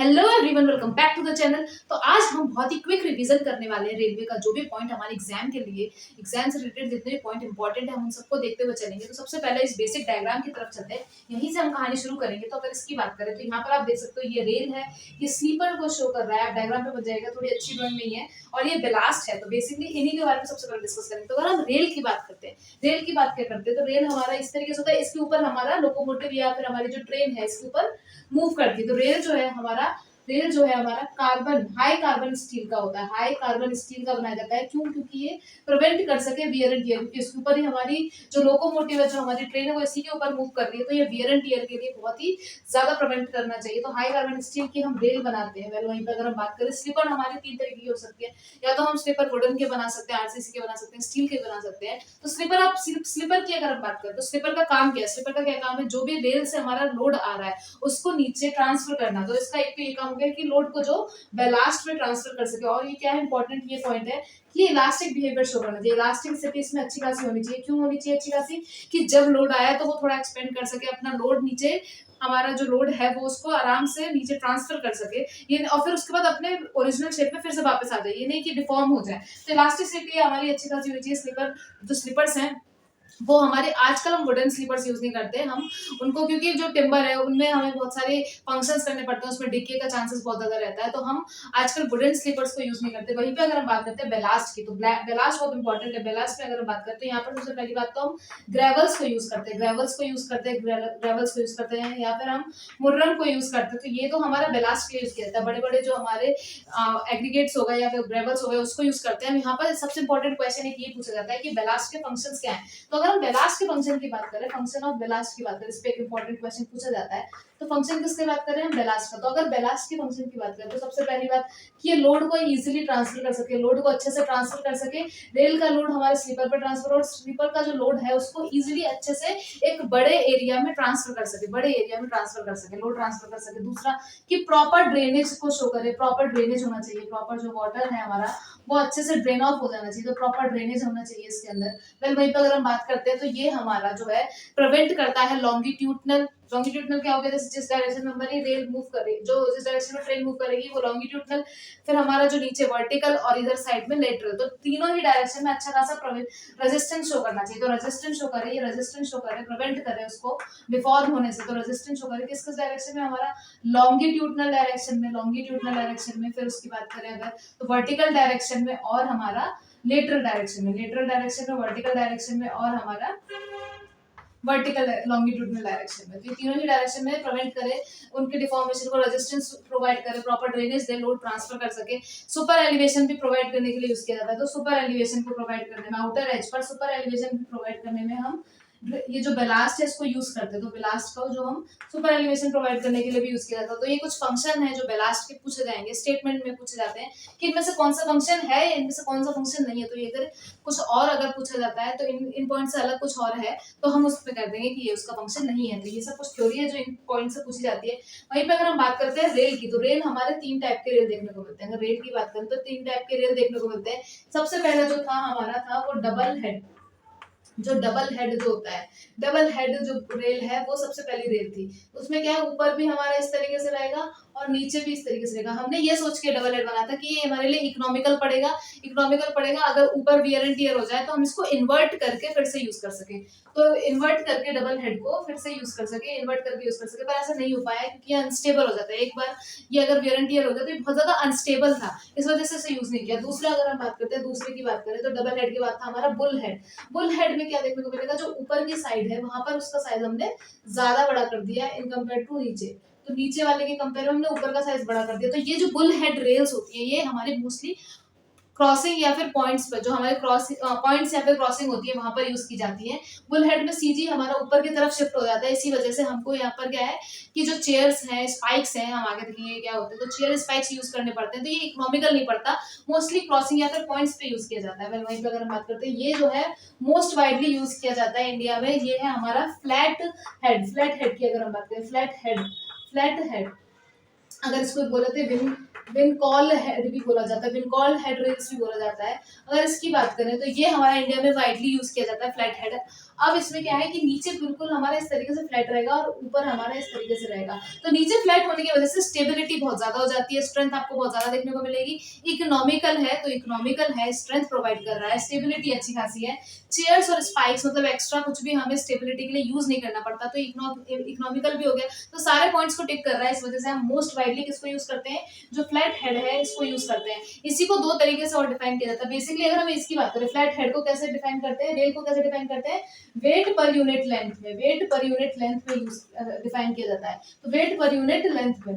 Hello everyone, welcome back to the channel. तो आज हम बहुत ही क्विक रिवीजन करने वाले हैं रेलवे का। जो भी पॉइंट हमारे एग्जाम के लिए, एग्जाम से रिलेटेड जितने भी पॉइंट इंपॉर्टेंट है हम उन सबको देखते हुए चलेंगे। तो सबसे पहले इस बेसिक डायग्राम की तरफ चलते हैं, यहीं से हम कहानी शुरू करेंगे। तो अगर इसकी बात करें तो यहाँ पर आप देख सकते हो ये रेल है, ये स्लीपर को शो कर रहा है। आप डायग्राम पे बन जाएगा, थोड़ी अच्छी ड्राइंग नहीं है। और ये बेलास्ट है, तो बेसिकली इन्हीं के बारे में सबसे पहले डिस्कस करेंगे। तो अगर हम रेल की बात करते हैं, रेल की बात क्या करते हैं, तो रेल हमारा इस तरीके से होता है, इसके ऊपर हमारा लोकोमोटिव या फिर हमारी जो ट्रेन है इसके ऊपर मूव करती है। तो रेल जो है हमारा कार्बन, हाई कार्बन स्टील का होता है। हाई कार्बन स्टील का बनाया जाता है, क्यों? क्योंकि ये प्रिवेंट कर सके वियर एंड टियर, क्योंकि इसके ऊपर ही हमारी जो लोकोमोटिव है, जो हमारी ट्रेन है, वो इसी के ऊपर मूव कर रही है। तो ये वियर एंड टियर के लिए बहुत ही ज्यादा प्रिवेंट करना चाहिए। तो हाई कार्बन स्टील की हम रेल बनाते हैं। वेल, वहीं पर अगर हम बात करें, स्लीपर हमारे तीन तरीके की हो सकती है। या तो हम स्लीपर वुडन के बना सकते हैं, आरसीसी के बना सकते हैं, स्टील के बना सकते हैं। तो स्लीपर, आप स्लीपर की अगर हम बात करें तो स्लीपर का काम क्या है? स्लीपर का क्या काम है? जो भी रेल से हमारा लोड आ रहा है उसको नीचे ट्रांसफर करना। तो इसका एक तो ये काम हो गया कि लोड को जो बैलास्ट में ट्रांसफर कर सके। और ये क्या है, इंपॉर्टेंट ये पॉइंट है कि इलास्टिक बिहेवियर शो करना चाहिए। इलास्टिसिटी इसमें अच्छी खासी होनी चाहिए। क्यों होनी चाहिए अच्छी खासी? कि जब लोड आया तो वो थोड़ा एक्सपेंड कर सके अपना लोड, नीचे हमारा जो लोड है वो उसको आराम से नीचे ट्रांसफर कर सके, ये और फिर उसके बाद अपने ओरिजिनल शेप में फिर से वापस आ जाए, ये नहीं कि डिफॉर्म हो जाए। तो इलास्टिसिटी हमारी अच्छी खासी होनी चाहिए। स्लीपर, जो स्लीपर्स हैं वो हमारे, आजकल हम वुडन स्लीपर्स यूज नहीं करते हम उनको, क्योंकि जो टिम्बर है उनमें हमें बहुत सारे फंक्शंस करने पड़ते हैं, उसमें डिके का चांसेस बहुत ज्यादा रहता है। तो हम आजकल वुडन स्लीपर्स को यूज नहीं करते। वहीं पे अगर हम बात करते हैं बेलास्ट की, तो बेलास्ट बहुत इंपॉर्टेंट है। बेलास्ट में अगर हम बात करते हैं, यहाँ पर सबसे पहली बात तो हम ग्रेवल्स को यूज करते हैं, ग्रेवल्स को यूज करते हैं, या फिर हम मुर्रम को यूज करते हैं। तो ये तो हमारा बेलास्ट के लिए यूज किया जाता है। बड़े बड़े जो हमारे एग्रीगेट्स हो गए या फिर ग्रेवल्स हो गए उसको यूज करते हैं। यहाँ पर सबसे इंपॉर्टेंट क्वेश्चन एक ये पूछा जाता है कि बेलास्ट के फंक्शंस क्या है। तो अगर हम बेलास्ट के फंक्शन की बात करें, फंक्शन ऑफ बेलास्ट की बात करें, इस पे एक इंपॉर्टेंट क्वेश्चन पूछा जाता है। तो फंक्शन किसकी बात करें हम? बेलास्ट का। तो अगर बेलास्ट के फंक्शन की बात करें तो सबसे पहली बात कि ये लोड को इजीली ट्रांसफर कर सके, लोड को अच्छे से ट्रांसफर कर सके। रेल का लोड हमारे स्लीपर पर ट्रांसफर, और स्लीपर का जो लोड है उसको इजीली अच्छे से एक बड़े एरिया में ट्रांसफर कर सके, बड़े एरिया में ट्रांसफर कर सके, लोड ट्रांसफर कर सके। दूसरा कि प्रॉपर ड्रेनेज को शो करे, प्रॉपर ड्रेनेज होना चाहिए। प्रॉपर जो वाटर है हमारा वो अच्छे से ड्रेन ऑफ हो जाना चाहिए। तो प्रॉपर ड्रेनेज होना चाहिए इसके अंदर। वेल, वहीं पर अगर हम बात करते हैं तो ये हमारा जो है प्रिवेंट करता है लॉन्गिट्यूडनल। लॉन्गिट्यूडनल क्या हो गया? जैसे जिस डायरेक्शन में हमारी रेल मूव कर रही है, जो जिस डायरेक्शन में ट्रेन मूव करेगी वो लॉन्गिट्यूडनल। फिर हमारा जो नीचे वर्टिकल और इधर साइड में लेटरल। तो तीनों ही डायरेक्शन में अच्छा खासा रेजिस्टेंस शो करना चाहिए। तो रेजिस्टेंस शो करे, ये रेजिस्टेंस शो करे, प्रिवेंट करे उसको डिफॉर्म होने से। तो रेजिस्टेंस शो करे किस किस डायरेक्शन में? हमारा लॉन्गिट्यूडनल डायरेक्शन में, लॉन्गिट्यूडनल डायरेक्शन में। फिर उसकी बात करें अगर तो वर्टिकल डायरेक्शन में और हमारा लेटरल डायरेक्शन में, लेटरल डायरेक्शन में, वर्टिकल डायरेक्शन में और हमारा वर्टिकल लॉन्गिट्यूडनल डायरेक्शन में। तो ये तीनों ही डायरेक्शन में प्रिवेंट करे उनके डिफॉर्मेशन को, रेजिस्टेंस प्रोवाइड करे, प्रॉपर ड्रेनेज दे, लोड ट्रांसफर कर सके। सुपर एलिवेशन भी प्रोवाइड करने के लिए यूज किया जाता है। तो सुपर एलिवेशन को प्रोवाइड करने में, आउटर एज पर सुपर एलिवेशन भी प्रोवाइड करने में हम ये जो बेलास्ट है इसको यूज करते हैं। तो बेलास्ट का जो हम सुपर एलिवेशन प्रोवाइड करने के लिए भी यूज किया जाता है। तो ये कुछ फंक्शन है जो बेलास्ट के पूछे जाएंगे, स्टेटमेंट में पूछे जाते हैं कि इनमें से कौन सा फंक्शन है, इनमें से कौन सा फंक्शन नहीं है। तो ये अगर कुछ और अगर पूछा जाता है तो इन पॉइंट से अलग कुछ और है तो हम उस पर कर देंगे कि ये उसका फंक्शन नहीं है। तो ये सब कुछ थ्योरी है जो इन पॉइंट से पूछी जाती है। वहीं पे अगर हम बात करते हैं रेल की, तो रेल हमारे तीन टाइप के रेल देखने को मिलते हैं। अगर रेल की बात करें तो तीन टाइप के रेल देखने को मिलते हैं। सबसे पहला जो था हमारा था वो डबल हेड, जो डबल हेड जो होता है, डबल हेड जो रेल है वो सबसे पहली रेल थी। उसमें क्या है, ऊपर भी हमारा इस तरीके से रहेगा और नीचे भी इस तरीके से रहेगा। हमने ये सोच के डबल हेड बनाया था कि ये हमारे लिए इकोनॉमिकल पड़ेगा, इकोनॉमिकल पड़ेगा। अगर ऊपर वियर एंड टियर हो जाए तो हम इसको इन्वर्ट करके फिर से यूज कर सके। तो इन्वर्ट करके डबल हेड को फिर से यूज कर सके, इन्वर्ट करके यूज कर सके, पर ऐसा नहीं हो पाया क्योंकि ये अनस्टेबल हो जाता है। एक बार ये अगर वियर एंड टियर हो जाए तो ये बहुत ज्यादा अनस्टेबल था, इस वजह से इसे यूज नहीं किया। दूसरा अगर हम बात करते हैं, दूसरे की बात करें तो डबल हेड के बाद था हमारा बुल हेड। बुल हेड में क्या देखने को मिलेगा, जो ऊपर की साइड है वहां पर उसका साइज हमने ज्यादा बड़ा कर दिया इन कम्पेयर टू नीचे। तो नीचे वाले के कंपेयर में हमने ऊपर का साइज बड़ा कर दिया। तो ये जो बुल हेड रेल्स होती है ये हमारे मोस्टली क्रॉसिंग या फिर पॉइंट्स पर, जो हमारे पॉइंट्स या फिर क्रॉसिंग होती है वहां पर यूज की जाती है। बुल हेड में सीजी हमारा ऊपर की तरफ शिफ्ट हो जाता है। इसी वजह से हमको यहाँ पर क्या है कि जो चेयर्स हैं, स्पाइक्स हैं, हम आगे देखेंगे क्या होते हैं। तो चेयर स्पाइक्स यूज करने पड़ते हैं। तो ये इकोनॉमिकल नहीं पड़ता, मोस्टली क्रॉसिंग या फिर पॉइंट्स पे यूज किया जाता है। वहीं पर अगर हम बात करते हैं, ये जो है मोस्ट वाइडली यूज किया जाता है इंडिया में, ये है हमारा फ्लैट हेड। फ्लैट हेड की अगर हम बात करें, फ्लैट हेड, फ्लैट हेड अगर इसको बोलते हैं विनकॉल हेड भी बोला जाता है, विनकॉल हेड रेल्स भी बोला जाता है। अगर इसकी बात करें तो ये हमारा इंडिया में वाइडली यूज किया जाता है फ्लैट हेड। अब इसमें क्या है कि नीचे बिल्कुल हमारा इस तरीके से फ्लैट रहेगा और ऊपर हमारा इस तरीके से रहेगा। तो नीचे फ्लैट होने की वजह से स्टेबिलिटी बहुत ज्यादा हो जाती है, स्ट्रेंथ आपको बहुत ज्यादा देखने को मिलेगी। इकोनॉमिकल है तो इकोनॉमिकल है, स्ट्रेंथ प्रोवाइड कर रहा है, स्टेबिलिटी अच्छी खासी है। चेयर्स और स्पाइक्स मतलब एक्स्ट्रा कुछ भी हमें स्टेबिलिटी के लिए यूज नहीं करना पड़ता, तो इकोनॉमिकल भी हो गया। तो सारे पॉइंट्स को टिक कर रहा है, इस वजह से हम मोस्ट वाइडली किसको यूज करते हैं, जो फ्लैट हेड है इसको यूज करते हैं। इसी को दो तरीके से और डिफाइन किया जाता है। बेसिकली अगर हम इसकी बात करें फ्लैट हेड को कैसे डिफाइन करते हैं, रेल को कैसे डिफाइन करते हैं, वेट पर यूनिट लेंथ में, वेट पर यूनिट लेंथ में यूज डिफाइन किया जाता है। तो वेट पर यूनिट लेंथ में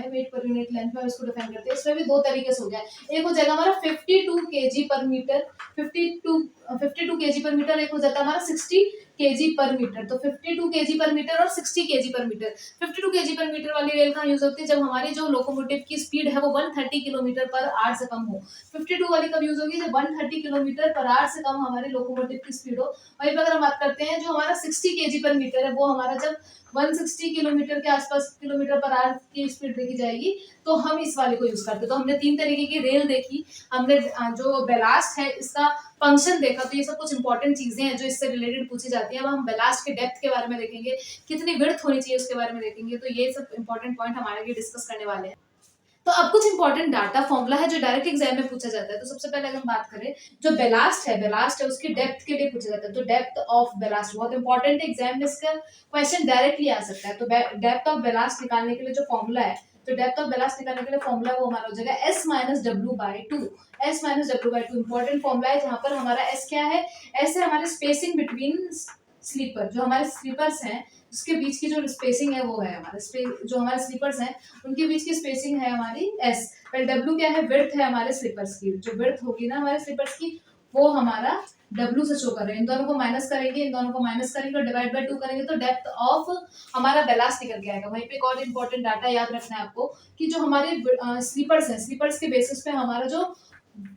वेट पर यूनिट लेंथ में इसको डिफाइन करते हैं। इसमें भी दो तरीके से हो गया, एक हो जाएगा हमारा 52 केजी पर मीटर, 52 केजी पर मीटर, एक हो जाता है हमारा 60 केजी पर मीटर। तो 52 केजी पर मीटर और 60 केजी पर मीटर। 52 केजी पर मीटर वाली रेल कहाँ यूज होती है, जब हमारी जो लोकोमोटिव की स्पीड है वो 130 किलोमीटर पर आवर से कम हो। 52 वाली कब यूज होगी, जब 130 किलोमीटर पर आवर से कम हमारी लोकोमोटिव की स्पीड हो। वहीं पर अगर हम बात करते हैं जो हमारा 60 केजी पर मीटर है, वो हमारा जब 160 किलोमीटर के आसपास किलोमीटर पर आवर की स्पीड देखी जाएगी, तो हम इस वाले को यूज करते हैं। तो हमने तीन तरीके की रेल देखी, हमने जो बेलास्ट है इसका फंक्शन देखा। तो ये सब कुछ इंपॉर्टेंट चीजें हैं जो इससे रिलेटेड पूछी जाती है। अब हम बेलास्ट के डेप्थ के बारे में देखेंगे, कितनी विड्थ होनी चाहिए उसके बारे में देखेंगे। तो ये सब इंपॉर्टेंट पॉइंट हमारे लिए डिस्कस करने वाले हैं। तो अब कुछ इंपॉर्टेंट डाटा फॉर्मूला है जो डायरेक्ट एग्जाम में पूछा जाता है। तो सबसे पहले अगर हम बात करें, जो बेलास्ट है उसकी डेप्थ के लिए पूछा जाता है। तो डेप्थ ऑफ बेलास्ट बहुत इंपॉर्टेंट है, एग्जाम में इसका क्वेश्चन डायरेक्टली आ सकता है। तो डेप्थ ऑफ बेलास्ट निकालने के लिए जो फॉर्मूला है, तो डेप्थ ऑफ बेलास्ट निकालने के लिए फॉर्मूला वो हमारा हो जाएगा S minus W by two. S minus W by two important formula है, जहां पर हमारा एस क्या है, एस है हमारे स्पेसिंग बिटवीन स्लीपर, जो हमारे स्लीपर्स हैं उसके बीच की जो स्पेसिंग है वो है हमारे जो हमारे स्लीपर्स हैं उनके बीच की स्पेसिंग है हमारी एस। फिर डब्ल्यू क्या है, विड्थ है हमारे स्लीपर्स की, जो विड्थ होगी ना हमारे स्लीपर्स की वो हमारा डब्ल्यू से शो कर रहे हैं। इन दोनों को माइनस करेंगे, इन दोनों को माइनस करेंगे और डिवाइड बाय 2 करेंगे तो डेप्थ ऑफ हमारा बेलास्ट निकल के आएगा। वहीं पे एक और इंपॉर्टेंट डाटा याद रखना है आपको कि जो हमारे स्लीपर्स हैं, स्लीपर्स के बेसिस पे हमारा जो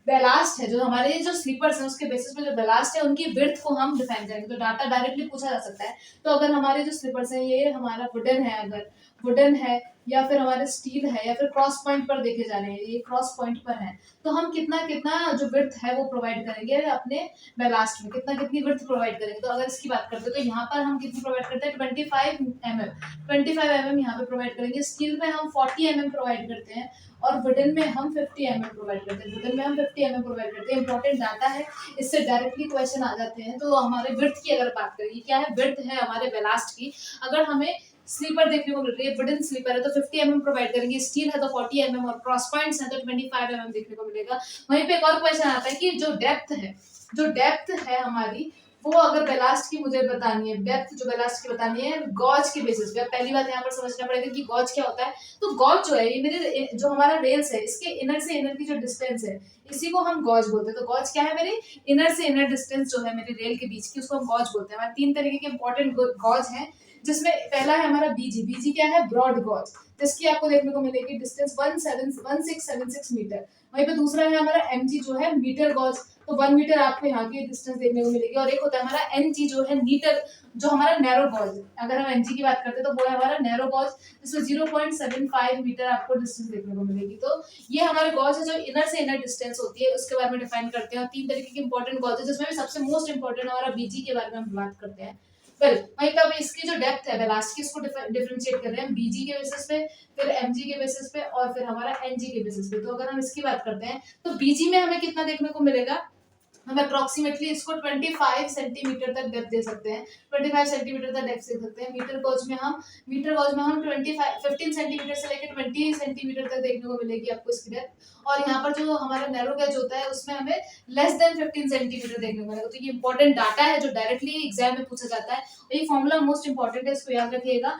बेलास्ट है, जो हमारे जो स्लीपर्स हैं उसके बेसिस पे जो बेलास्ट है उनकी विड्थ को हम डिफाइन करेंगे। तो डाटा डायरेक्टली पूछा जा सकता है। तो अगर हमारे जो स्लीपर्स हैं ये हमारा वुडन है, अगर वुडन है या फिर हमारे स्टील है या फिर क्रॉस पॉइंट पर देखे जा रहे हैं, ये क्रॉस पॉइंट पर है, तो हम कितना कितना जो विड्थ है वो प्रोवाइड करेंगे अपने बेलास्ट में, कितना कितनी विड्थ प्रोवाइड करेंगे। तो अगर इसकी बात करते हैं तो यहाँ पर हम कितनी प्रोवाइड करते हैं 25 mm, 25 mm यहाँ पे प्रोवाइड करेंगे। स्टील में हम 40 mm प्रोवाइड करते हैं और वुडन में हम 50 mm प्रोवाइड करते हैं। वुडन में हम 50 mm प्रोवाइड करते हैं। इंपॉर्टेंट डाटा है, इससे डायरेक्टली क्वेश्चन आ जाते हैं। तो हमारे विड्थ की अगर बात करें, क्या है, विड्थ है हमारे बेलास्ट की। अगर हमें स्लीपर देखने को मिल रही है, वुडन स्लीपर है तो 50 mm प्रोवाइड करेंगे, स्टील है तो 40 mm और क्रॉस पॉइंट्स है तो 25 mm देखने को मिलेगा। वहीं पे एक और क्वेश्चन आता है कि जो डेप्थ है हमारी, वो अगर बेलास्ट की मुझे बतानी है, डेप्थ जो बेलास्ट की बतानी है गॉज के बेसिस पे। पहली बात यहाँ पर समझना पड़ेगा कि गॉज क्या होता है। तो गॉज जो है ये मेरे जो हमारा रेल्स है इसके इनर से इनर की जो डिस्टेंस है इसी को हम गॉज बोलते हैं। तो गॉज क्या है, मेरे इनर से इनर डिस्टेंस जो है मेरे रेल के बीच की, उसको हम गॉज बोलते हैं। हमारे तीन तरीके के इंपॉर्टेंट गॉज हैं, जिसमें पहला है हमारा बीजी क्या है, ब्रॉड गॉज, जिसकी आपको देखने को मिलेगी डिस्टेंस 1676 मीटर। वहीं पे दूसरा है हमारा एमजी जो है मीटर गॉज, तो 1 मीटर आपको यहाँ की डिस्टेंस देखने को मिलेगी। और एक होता है हमारा एनजी जो है मीटर, जो हमारा नैरो गॉज, अगर हम एनजी की बात करते हैं तो वो है हमारा नैरो गॉज, जिसमें 0.75 मीटर आपको डिस्टेंस देखने को मिलेगी। तो ये हमारे गॉज है जो इनर से इनर डिस्टेंस होती है उसके बारे में डिफाइन करते हैं। और तीन तरीके के इंपॉर्टेंट गॉज है, जिसमें भी सबसे मोस्ट इंपॉर्टेंट हमारा बीजी के बारे में हम बात करते हैं। वहीं पे अब इसकी जो डेप्थ है बेलास्ट की, इसको डिफरेंशिएट कर रहे हैं बीजी के बेसिस पे, फिर एमजी के बेसिस पे और फिर हमारा एनजी के बेसिस पे। तो अगर हम इसकी बात करते हैं तो बीजी में हमें कितना देखने को मिलेगा, हम अप्रोक्सीमेटली इसको 25 सेंटीमीटर तक डेप्थ दे सकते हैं, 25 सेंटीमीटर तक डेप्थ दे सकते हैं। मीटर गॉज में हम 15 सेंटीमीटर से लेकर 20 सेंटीमीटर तक देखने को मिलेगी आपको इसकी डेप्थ। और यहाँ पर जो हमारा नैरो गॉज होता है उसमें हमें लेस देन 15 सेंटीमीटर देखने को मिलेगा। तो ये इंपॉर्टेंट डाटा है जो डायरेक्टली एग्जाम में पूछा जाता है। और ये फॉर्मूला मोस्ट इंपॉर्टेंट है, इसको याद रखिएगा।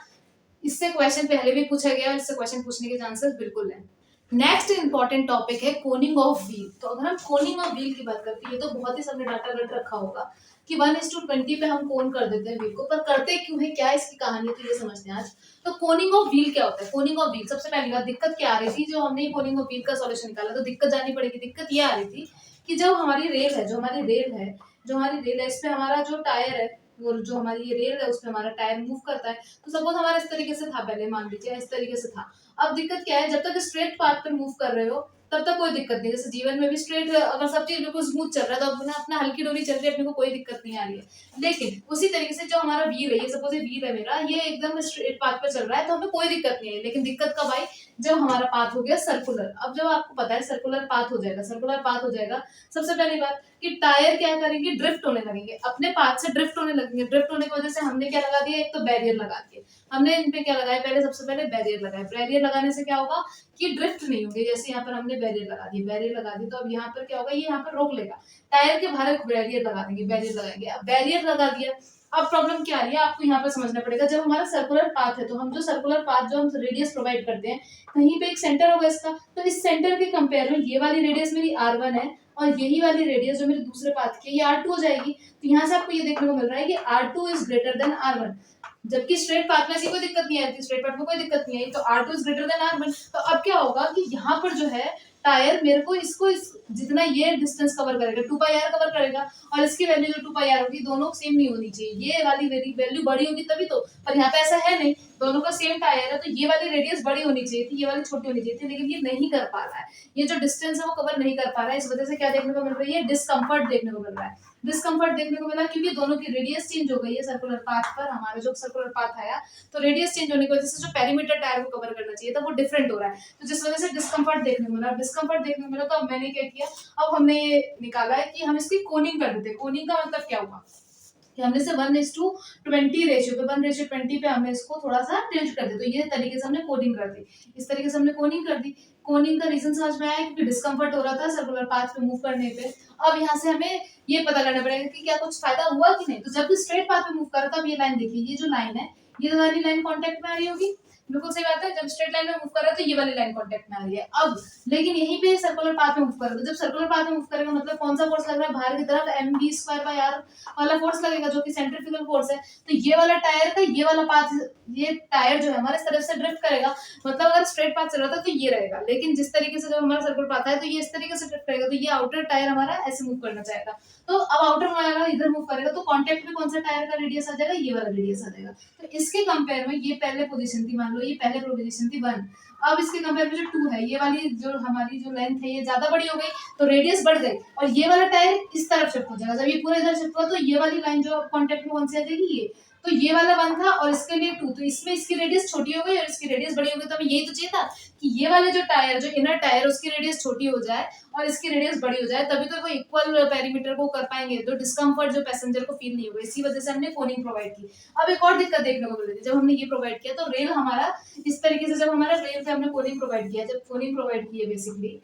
इससे क्वेश्चन पहले भी पूछा गया और इससे क्वेश्चन पूछने के चांसेस बिल्कुल है। नेक्स्ट इंपॉर्टेंट टॉपिक है कोनिंग ऑफ व्हील। तो अगर हम कोनिंग ऑफ व्हील की बात करते हैं, ये तो बहुत ही सबने डाटा रट रखा होगा कि 1:20 पे हम कोन कर देते हैं व्हील को, पर करते क्यों है, क्या इसकी कहानी है, तो ये समझते हैं आज। तो कोनिंग ऑफ व्हील क्या होता है, कोनिंग ऑफ व्हील सबसे पहली बात दिक्कत क्या आ रही थी, जो हमने कोनिंग ऑफ व्हील का सॉल्यूशन निकाला तो दिक्कत जानी पड़ेगी। दिक्कत ये आ रही थी कि जब हमारी रेल है, जो हमारी रेल है इस पे हमारा जो टायर है और जो हमारी ये रेल है उस पे हमारा टायर मूव करता है। तो सपोज हमारा इस तरीके से था, पहले मान लीजिए इस तरीके से था। अब दिक्कत क्या है, जब तक स्ट्रेट पाथ पर मूव कर रहे हो तब तक कोई दिक्कत नहीं। जैसे जीवन में भी स्ट्रेट अगर सब चीज बिल्कुल स्मूथ चल रहा है तो अपना अपना हल्की डोरी चल रही है, अपने को कोई दिक्कत नहीं आ रही है। लेकिन उसी तरीके से जो हमारा व्हील है, ये सपोज ये व्हील है मेरा, ये एकदम स्ट्रेट पाथ पे चल रहा है तो हमें कोई दिक्कत नहीं है। लेकिन दिक्कत कब आई, जब हमारा पाथ हो गया सर्कुलर। अब जब आपको पता है सर्कुलर पाथ हो जाएगा, सर्कुलर पाथ हो जाएगा, सबसे पहली बात कि टायर क्या करेंगे, ड्रिफ्ट होने लगेंगे, अपने पाथ से ड्रिफ्ट होने लगेंगे। ड्रिफ्ट होने की वजह से हमने क्या लगा दिया, एक तो बैरियर लगा दिया। हमने इन पे क्या लगाया, पहले सबसे पहले बैरियर लगाया। बैरियर लगाने से क्या होगा कि ड्रिफ्ट नहीं होगी। जैसे यहाँ पर हमने बैरियर लगा दी, बैरियर लगा दी तो अब यहाँ पर क्या होगा, ये यहाँ पर रोक लेगा। टायर के बाहर एक बैरियर लगा देंगे, बैरियर लगाएंगे। अब बैरियर लगा दिया, अब प्रॉब्लम क्या आ रही है आपको यहाँ पर समझना पड़ेगा। जब हमारा सर्कुलर पाथ है तो हम जो सर्कुलर पाथ जो हम रेडियस प्रोवाइड करते हैं, कहीं पे एक सेंटर होगा इसका, तो इस सेंटर के कंपेयर में ये वाली रेडियस मेरी R1 है और यही वाली रेडियस जो मेरे दूसरे पाथ की है ये R2 हो जाएगी। तो यहाँ से आपको ये देखने को मिल रहा है कि R2 is greater than R1, जबकि स्ट्रेट पाथ में ऐसी कोई दिक्कत नहीं आती, स्ट्रेट पाथ में कोई दिक्कत नहीं आई, तो R2 is greater than R1। तो अब क्या होगा कि यहाँ पर जो है टायर मेरे को इसको जितना ये डिस्टेंस कवर करेगा 2πr कवर करेगा, और इसकी वैल्यू जो 2πr होगी दोनों सेम नहीं होनी चाहिए। ये वाली वैल्यू बड़ी होगी तभी तो, पर यहाँ पे ऐसा है नहीं, दोनों का सेम टायर है तो ये वाली रेडियस बड़ी होनी चाहिए थी, ये वाली छोटी होनी चाहिए थी, लेकिन ये नहीं कर पा रहा है। ये जो डिस्टेंस है वो कवर नहीं कर पा रहा है। इस वजह से क्या देखने को मिल रही है, डिस्कम्फर्ट देखने को मिल रहा है। डिस्कम्फर्ट देखने को मिला क्योंकि दोनों की रेडियस चेंज हो गई है सर्कुलर पाथ पर। हमारा जो सर्कुलर पाथ आया तो रेडियस चेंज होने की वजह से जो पेरीमीटर टायर को कवर करना चाहिए था वो डिफरेंट हो रहा है, तो जिस वजह से डिस्कम्फर्ट देखने को मिला। डिस्कम्फर्ट देखने को मिला तो अब मैंने क्या किया, अब हमने ये निकाला है कि हम इसकी कोनिंग कर देते हैं। कोनिंग का मतलब क्या हुआ कि हमने से 1:20 रेशियो पे 1:20 पे हमने इसको थोड़ा सा टिल्ट कर दिया। तो ये तरीके से हमने कोनिंग कर दी, इस तरीके से हमने कोनिंग कर दी। कोनिंग का रीजन समझ में आया क्योंकि डिस्कम्फर्ट हो रहा था सर्कुलर पाथ पे मूव करने पे। अब यहाँ से हमें ये पता करना पड़ेगा कि क्या कुछ फायदा हुआ कि नहीं। तो जब भी स्ट्रेट पाथ पे मूव कर रहा था, अब ये लाइन देखिए, ये जो लाइन है ये वाली लाइन कॉन्टेक्ट में आ रही होगी, बिल्कुल सही बात है। जब स्ट्रेट लाइन में मूव कर रहा है तो ये वाली लाइन कॉन्टेक्ट में आ रही है। अब लेकिन यहीं पे सर्कुलर पाथ में मूव कर रहा है, जब सर्कुलर पाथ में मूव करेगा मतलब कौन सा फोर्स लग रहा है, बाहर की तरफ mv²r वाला फोर्स लगेगा जो कि सेंट्रीफ्यूगल फोर्स है। तो ये वाला टायर का ये वाला पाथ, ये टायर जो है हमारे तरफ से ड्रिफ्ट करेगा, मतलब अगर स्ट्रेट पाथ चल रहा था तो ये रहेगा, लेकिन जिस तरीके से जब हमारा सर्कुलर पाथ है तो ये इस तरीके से ड्रिफ्ट करेगा, तो ये आउटर टायर हमारा ऐसे मूव करना चाहेगा। तो अब आउटर वाला इधर मूव करेगा तो कांटेक्ट में कौन सा टायर का रेडियस आ जाएगा, ये वाला रेडियस आ जाएगा। तो इसके कंपेयर में ये पहले पोजीशन थी, मान लो ये पहले पोजीशन थी 1, अब इसके कंपेयर में जो 2 है, ये वाली जो हमारी जो लेंथ है ये ज्यादा बड़ी हो गई तो रेडियस बढ़ गई, और ये वाला टायर इस तरफ शिफ्ट हो जाएगा। जब ये पूरा इधर शिफ्ट हुआ तो ये वाली लाइन जो कांटेक्ट में कौन सी आ जाएगी, ये। तो ये वाला 1 था और इसके लिए 2, तो इसमें इसकी रेडियस छोटी हो गई और इसकी रेडियस बड़ी हो गई। तो हमें यही तो चाहिए था कि ये वाले जो टायर, जो इनर टायर, उसकी रेडियस छोटी हो जाए और इसकी रेडियस बड़ी हो जाए, तभी तो वो इक्वल पेरीमीटर को कर पाएंगे, तो डिस्कम्फर्ट जो पैसेंजर को फील नहीं होगा। इसी वजह से हमने कोनिंग प्रोवाइड की। अब एक और दिक्कत देखने को मिल रही थी जब हमने ये प्रोवाइड किया, तो रेल हमारा इस तरीके से, जब हमारा रेल पे हमने कोनिंग प्रोवाइड किया, जब कोनिंग प्रोवाइड की है बेसिकली,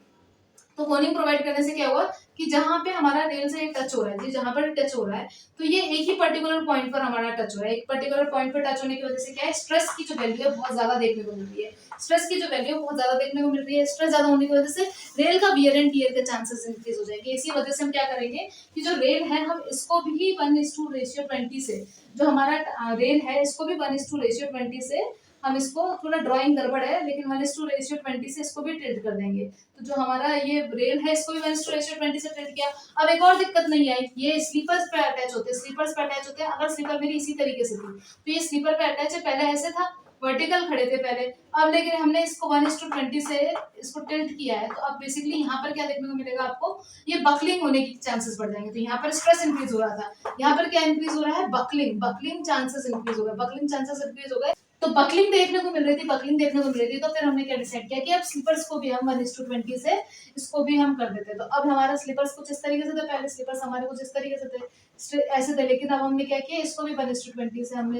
तो कोनिंग प्रोवाइड करने से क्या हुआ कि जहां पे हमारा रेल से टच हो रहा है, जी जहां पर टच हो रहा है, तो ये एक ही पर्टिकुलर पॉइंट पर हमारा टच हो रहा है। एक पर्टिकुलर पॉइंट पर टच होने की वजह से क्या है, स्ट्रेस की जो वैल्यू है बहुत ज्यादा देखने को मिल रही है। स्ट्रेस की जो वैल्यू बहुत ज्यादा देखने को मिल रही है, स्ट्रेस ज्यादा होने की वजह से रेल का वियर एंड टियर के चांसेस इंक्रीज हो जाएंगे। इसी वजह से हम क्या करेंगे कि जो रेल है हम इसको भी 1:20 से, जो हमारा रेल है इसको भी 1:20 से, हम इसको थोड़ा ड्राइंग गड़बड़ है लेकिन 1:20 से इसको भी टिल्ट कर देंगे। तो जो हमारा ये रेल है इसको भी 1:20 से टिल्ट किया। अब एक और दिक्कत नहीं आई, ये स्लीपर्स पे अटैच होते हैं, स्लीपर्स पे अटैच होते हैं। अगर स्लीपर मेरी इसी तरीके से थी तो ये स्लीपर पे अटैच है, पहले ऐसे था, वर्टिकल खड़े थे पहले, अब लेकिन हमने इसको 1:20 से इसको टिल्ट किया है। तो अब बेसिकली यहाँ पर क्या देखने को मिलेगा आपको, ये बकलिंग होने की चांसेस बढ़ जाएंगे। तो यहाँ पर स्ट्रेस इंक्रीज हो रहा था, यहाँ पर क्या इंक्रीज हो रहा है, बकलिंग चांसेस इंक्रीज हो गए, बकलिंग चांसेस इंक्रीज हो गए। तो बकलिंग देखने को मिल रही थी, बकलिंग देखने को मिल रही थी। तो फिर हमने क्या डिसाइड किया कि अब स्लीपर्स को भी हम 1:20 से इसको भी हम कर देते। तो अब हमारा स्लीपर्स कुछ इस तरीके से थे, पहले स्लीपर्स हमारे कुछ इस तरीके से थे, ऐसे थे, लेकिन अब हमने क्या किया, इसको भी 1:20 से हमने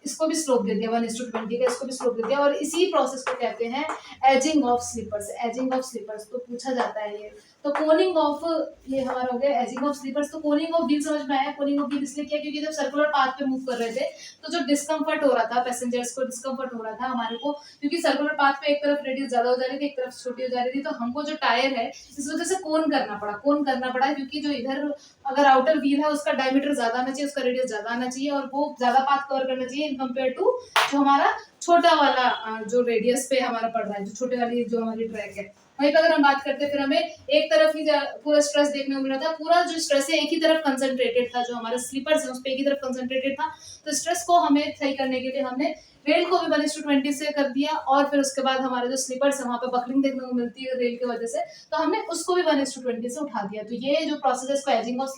इसको भी स्लोप दे दिया, 1:20 का इसको भी स्लोप दे दिया। और इसी प्रोसेस को कहते हैं adzing of sleepers. Adzing of sleepers तो पूछा जाता है ये। तो कोनिंग ऑफ, ये हमारा हो गया एजिंग ऑफ स्लीपर्स। तो कोनिंग ऑफ व्हील समझ में आया। कोनिंग ऑफ व्हील इसलिए किया क्योंकि जब सर्कुलर पाथ पे मूव कर रहे थे तो जो डिस्कम्फर्ट हो रहा था, पैसेंजर्स को डिस्कम्फर्ट हो रहा था हमारे को, क्योंकि सर्कुलर पाथ पे एक तरफ रेडियस ज्यादा हो जा रही थी, एक तरफ छोटी हो जा रही थी, तो हमको जो टायर है इस वजह से कोन करना पड़ा, क्योंकि जो इधर अगर आउटर व्हील है उसका डायमीटर ज्यादा आना चाहिए, उसका रेडियस ज्यादा आना चाहिए और वो ज्यादा पाथ कवर करना चाहिए इन कम्पेयर टू जो हमारा छोटा वाला जो रेडियस पे हमारा पड़ रहा है, जो छोटे वाली जो हमारी ट्रैक है, वहीं पर अगर हम बात करते हैं फिर हमें एक तरफ ही पूरा स्ट्रेस देखने को मिला था। पूरा जो स्ट्रेस है एक ही तरफ कंसंट्रेटेड था, जो हमारा स्लीपर्स है उस पर एक ही तरफ कंसंट्रेटेड था। तो स्ट्रेस को हमें सही करने के लिए हमने रेल को भी 1:20 से कर दिया, और फिर उसके बाद हमारे जो स्लीपर्स है वहां पे बकलिंग देखने को मिलती है रेल की वजह से, तो हमने उसको भी 1:20 से उठा दिया। तो ये जो प्रोसेस है इसको एजिंग ऑफ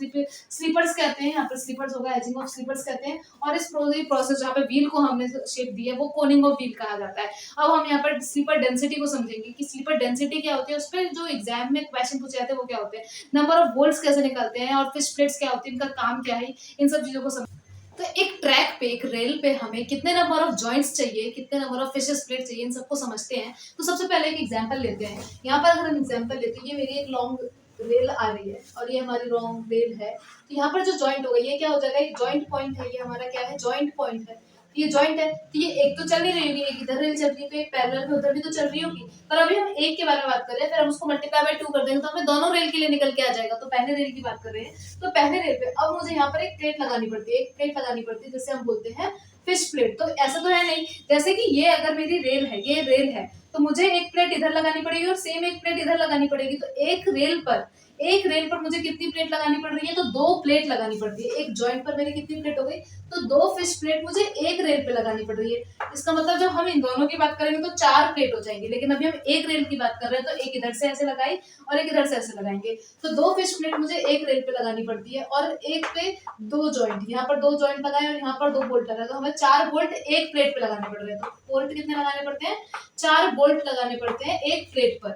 स्लीपर्स कहते हैं। यहाँ पर स्लीपर्स होगा, एजिंग ऑफ स्लीपर्स कहते हैं। और इस प्रोसेस जहाँ पे व्हील को हमने शेप दी है वो कोनिंग ऑफ व्हील कहा जाता है। अब हम यहाँ पर स्लीपर डेंसिटी को समझेंगे कि स्लीपर डेंसिटी क्या होती है, उस पर जो एग्जाम में क्वेश्चन पूछे जाते हैं वो क्या होते हैं, नंबर ऑफ बोल्ट्स कैसे निकलते हैं, और फिश प्लेट्स क्या होती है, इनका काम क्या है, इन सब चीजों को तो एक ट्रैक पे, एक रेल पे हमें कितने नंबर ऑफ जॉइंट्स चाहिए, कितने नंबर ऑफ फिशेस प्लेट चाहिए, इन सबको समझते हैं। तो सबसे पहले एक एग्जांपल लेते हैं। यहाँ पर अगर हम एग्जांपल लेते हैं, ये मेरी एक लॉन्ग रेल आ रही है और ये हमारी लॉन्ग रेल है। तो यहाँ पर जो जॉइंट होगा ये क्या हो जाएगा, एक जॉइंट पॉइंट है, ये हमारा क्या है, जॉइंट पॉइंट है। ये जॉइंट है, तो ये एक तो चल नहीं रही होगी, एक इधर रेल चल रही है, तो एक पैरेलल में उधर भी तो चल रही होगी। पर अभी हम एक के बारे में बात कर रहे हैं, फिर हम उसको मल्टीप्लाई बाय 2 कर देंगे तो हमें दोनों रेल के लिए निकल के आ जाएगा। तो पहले रेल की बात कर रहे हैं, तो पहले रेल पे अब मुझे यहाँ पर एक प्लेट लगानी पड़ती है, एक प्लेट लगानी पड़ती है जिसे हम बोलते हैं फिश प्लेट। तो ऐसा तो है नहीं, जैसे कि ये अगर मेरी रेल है, ये रेल है, तो मुझे एक प्लेट इधर लगानी पड़ेगी और सेम एक प्लेट इधर लगानी पड़ेगी। तो एक रेल पर मुझे कितनी प्लेट लगानी पड़ रही है, तो 2 प्लेट लगानी पड़ती है। एक जॉइंट पर मेरी कितनी प्लेट हो गई, तो 2 फिश प्लेट मुझे एक रेल पे लगानी पड़ रही है। इसका मतलब जब हम इन दोनों की बात करेंगे तो 4 प्लेट हो जाएंगी, लेकिन अभी हम एक रेल की बात कर रहे हैं, तो एक इधर से ऐसे लगाई और एक इधर से ऐसे लगाएंगे। तो 2 फिश प्लेट मुझे एक रेल पे लगानी पड़ती है, और एक पे 2 जॉइंट, यहाँ पर 2 जॉइंट लगाए और यहाँ पर 2 बोल्ट लगाए, तो हमें 4 बोल्ट एक प्लेट पे लगाने पड़ रहे हैं। तो बोल्ट कितने लगाने पड़ते हैं, 4 बोल्ट लगाने पड़ते हैं एक प्लेट पर।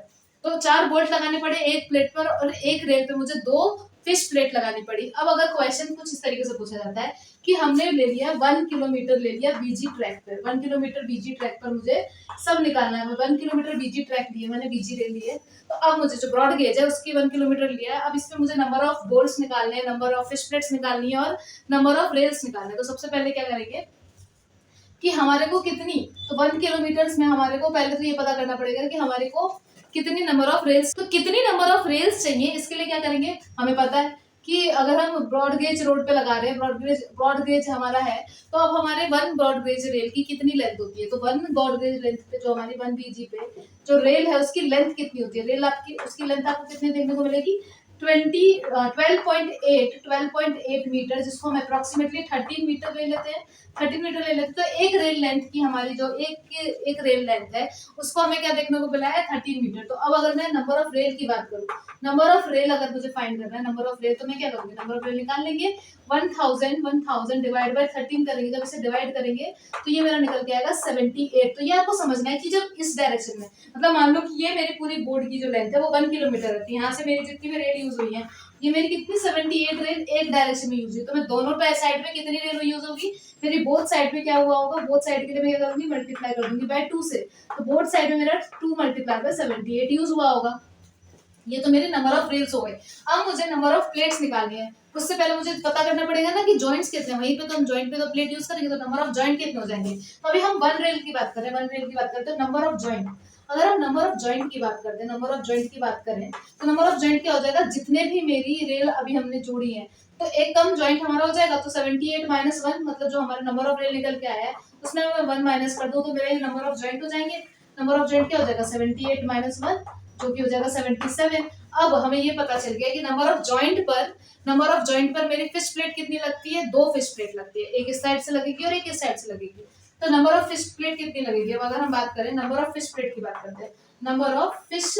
तो 4 बोल्ट लगाने पड़े एक प्लेट पर, और एक रेल पे मुझे 2 फिश प्लेट लगानी पड़ी। अब अगर क्वेश्चन कुछ इस तरीके से पूछा जाता है कि हमने ले लिया 1 किलोमीटर ले लिया बीजी ट्रैक पर, 1 किलोमीटर बीजी ट्रैक पर मुझे सब निकालना है। 1 किलोमीटर बीजी ट्रैक लिए मैंने, बीजी रेल लिए, तो अब मुझे जो ब्रॉड गेज है उसकी 1 किलोमीटर लिया है। अब इसमें मुझे नंबर ऑफ बोल्ट्स निकालने हैं, नंबर ऑफ फिश प्लेट्स निकालनी है और नंबर ऑफ रेल्स निकालने हैं। तो सबसे पहले क्या करेंगे कि हमारे को कितनी, तो 1 किलोमीटर में हमारे को पहले तो ये पता करना पड़ेगा कि हमारे को कितनी नंबर ऑफ रेल्स, तो कितनी नंबर ऑफ रेल्स चाहिए। इसके लिए क्या करेंगे, हमें पता है कि अगर हम ब्रॉड गेज रोड पे लगा रहे हैं, ब्रॉड गेज हमारा है, तो अब हमारे 1 ब्रॉड गेज रेल की कितनी लेंथ होती है, तो 1 ब्रॉड गेज लेंथ पे जो हमारी 1 बीजी पे जो रेल है उसकी लेंथ कितनी होती है, रेल आपकी उसकी लेंथ आपको कितनी देखने को मिलेगी, 12.8 मीटर, जिसको हम अप्रोक्सीमेटली 13 मीटर ले लेते हैं, 13 मीटर ले लेते हैं। तो एक रेल लेंथ की हमारी जो एक रेल लेंथ है उसको हमें क्या देखने को मिला है, 13 मीटर। तो अब अगर मैं नंबर ऑफ रेल की बात करूँ, नंबर ऑफ रेल अगर मुझे फाइंड करना है, नंबर ऑफ रेल, तो मैं क्या करूंगी, नंबर ऑफ रेल निकाल लेंगे, 1000 डिवाइड बाय 13 करेंगे, जब इसे डिवाइड करेंगे तो ये मेरा निकल के आएगा 78। तो ये आपको समझना है कि जब इस डायरेक्शन में, मतलब मान लो कि ये मेरी पूरी बोर्ड की जो लेंथ है वो 1 किलोमीटर है, यहाँ से मेरी जितनी भी रेल यूज हुई है, ये मेरी कितनी 78 रेल एक डायरेक्शन में यूज हुई। तो मैं दोनों साइड में कितनी रेल यूज होगी, मेरी बोथ साइड में क्या हुआ होगा, बोथ साइड के लिए मैं क्या करूंगी, मल्टीप्लाई कर दूंगी बाय 2 से। तो बोथ साइड में मेरा 2 मल्टीप्लाई बाय 78 यूज हुआ होगा। ये तो मेरे नंबर ऑफ रेल्स हो गए। अब मुझे नंबर ऑफ प्लेट्स निकालनी है। उससे पहले मुझे पता करना पड़ेगा ना कि जॉइंट्स कितने हैं, वहीं पे तो हम जॉइंट पे तो प्लेट यूज करेंगे, तो नंबर ऑफ जॉइंट कितने हो जाएंगे। तो अभी हम 1 रेल की बात करें, 1 रेल की बात करते हैं, नंबर ऑफ जॉइंट, अगर हम नंबर ऑफ जॉइंट की बात करते हैं, नंबर ऑफ जॉइंट की बात करें, तो नंबर ऑफ जॉइंट क्या हो जाएगा, जितने भी मेरी रेल अभी हमने जोड़ी है, तो एक कम जॉइंट हमारा हो जाएगा। तो 78 माइनस 1, मतलब जो हमारा नंबर ऑफ रेल निकल के आया है उसमें मैं 1 माइनस कर दूं तो मेरा ये नंबर ऑफ जॉइंट हो जाएंगे। नंबर ऑफ जॉइंट क्या हो जाएगा, 78 माइनस 1, जो कि हो जाएगा 77। अब हमें ये पता चल गया कि नंबर ऑफ जॉइंट पर मेरी फिश प्लेट कितनी लगती है, 2 फिश प्लेट लगती है, एक इस साइड से लगेगी और एक इस साइड से लगेगी। तो नंबर ऑफ फिश प्लेट कितनी लगेगी, अब अगर हम बात करें नंबर ऑफ फिश प्लेट की बात करते हैं, नंबर ऑफ फिश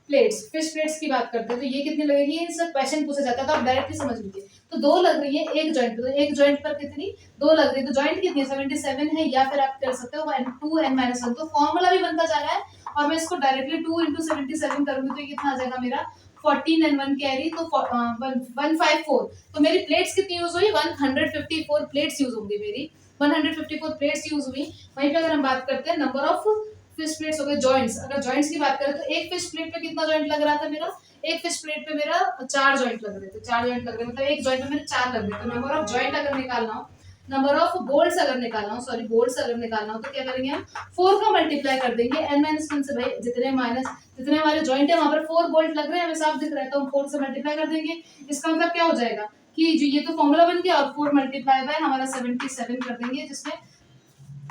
प्लेट्स की बात करते हैं, तो ये कितनी लगेगी, इनसे क्वेश्चन पूछा जाता है तो आप डायरेक्टली समझ लीजिए। तो 2 लग रही है एक जॉइंट पर, तो एक जॉइंट पर कितनी, 2 लग रही है, तो जॉइंट कितनी है, 77 है, या फिर आप कर सकते हो 2n-1। तो फॉर्मूला भी बनता जा रहा है और मैं इसको डायरेक्टली 2 × 77 करूंगी तो ये कितना आ जाएगा मेरा 14 and 1 कैरी, तो 154। तो मेरी प्लेट्स कितनी यूज हुई, 154 प्लेट्स यूज होंगी मेरी, 154 प्लेट्स यूज हुई। वहीं पे अगर हम बात करते हैं नंबर ऑफ फिश प्लेट्स हो गए जॉइंट्स, अगर जॉइंट्स की बात करें तो एक फिश प्लेट पे कितना जॉइंट लग रहा था मेरा, एक फिश प्लेट पे मेरा 4 जॉइंट लग रहे थे, 4 जॉइंट लग रहे, मतलब एक जॉइंट पे मेरे 4 लग रहे। तो नंबर ऑफ जॉइंट अगर निकालना हो, नंबर ऑफ बोल्ट्स अगर निकालना हो, सॉरी बोल्ट्स अगर निकालना हो, तो क्या करेंगे हम 4 का मल्टीप्लाई कर देंगे n-1 से, भाई जितने हमारे जॉइंट है वहां पर 4 बोल्ट लग रहे हैं, हमें साफ दिख रहा है, तो हम 4 से मल्टीप्लाई कर देंगे। इसका मतलब क्या हो जाएगा कि जो ये तो फॉर्मूला बन गया, और 4 मल्टीप्लाई बाय हमारा 77 कर देंगे, जिसमें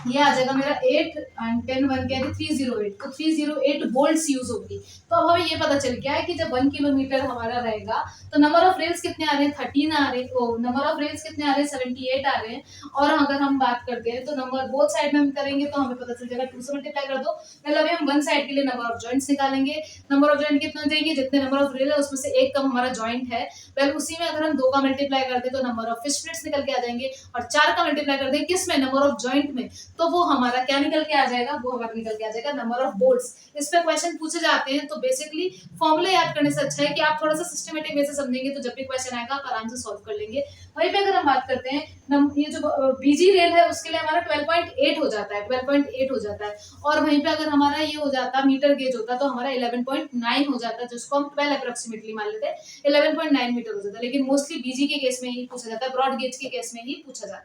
ये आ जाएगा मेरा 8 एंड 10 1 क्या है 308, तो 308 वोल्ट्स यूज होगी। तो अब हमें ये पता चल गया है कि जब 1 किलोमीटर हमारा रहेगा तो नंबर ऑफ रेल्स कितने आ रहे हैं 13 आ रहे हैं, ओ नंबर ऑफ रेल्स कितने आ रहे हैं 78 आ रहे हैं। और अगर हम बात करते हैं तो नंबर बोथ साइड में हम करेंगे तो हमें पता चल जाएगा 2 से मल्टीप्लाई कर दो, मतलब अभी हम वन साइड के लिए नंबर ऑफ जॉइंट्स निकालेंगे। नंबर ऑफ जॉइंट कितना जाएंगे, जितने नंबर ऑफ रेल है उसमें से एक कम हमारा जॉइंट है, वेल उसी में अगर हम 2 का मल्टीप्लाई करते हैं तो नंबर ऑफ फिश प्लेट्स निकल के आ जाएंगे, और 4 का मल्टीप्लाई करते हैं किस में, नंबर ऑफ जॉइंट में, तो वो हमारा क्या निकल के आ जाएगा, वो हमारा निकल के आ जाएगा नंबर ऑफ बोल्ट्स। इस पे क्वेश्चन पूछे जाते हैं तो बेसिकली फॉर्मूला याद करने से अच्छा है कि आप थोड़ा सा सिस्टमेटिक वे से समझेंगे, तो जब भी क्वेश्चन आएगा आप आराम से सॉल्व कर लेंगे। वहीं पे अगर हम बात करते हैं ये जो बीजी रेल है उसके लिए हमारा 12.8 हो जाता है, 12.8 हो जाता है। और वहीं पे अगर हमारा ये हो जाता मीटर गेज होता तो हमारा 11.9 हो जाता, जिसको हम 12 अप्रोक्सीमेटली मान लेते हैं, 11.9 मीटर हो जाता है। लेकिन मोस्टली बीजी के केस में ही पूछा जाता है, ब्रॉड गेज के केस में ही पूछा जाता है।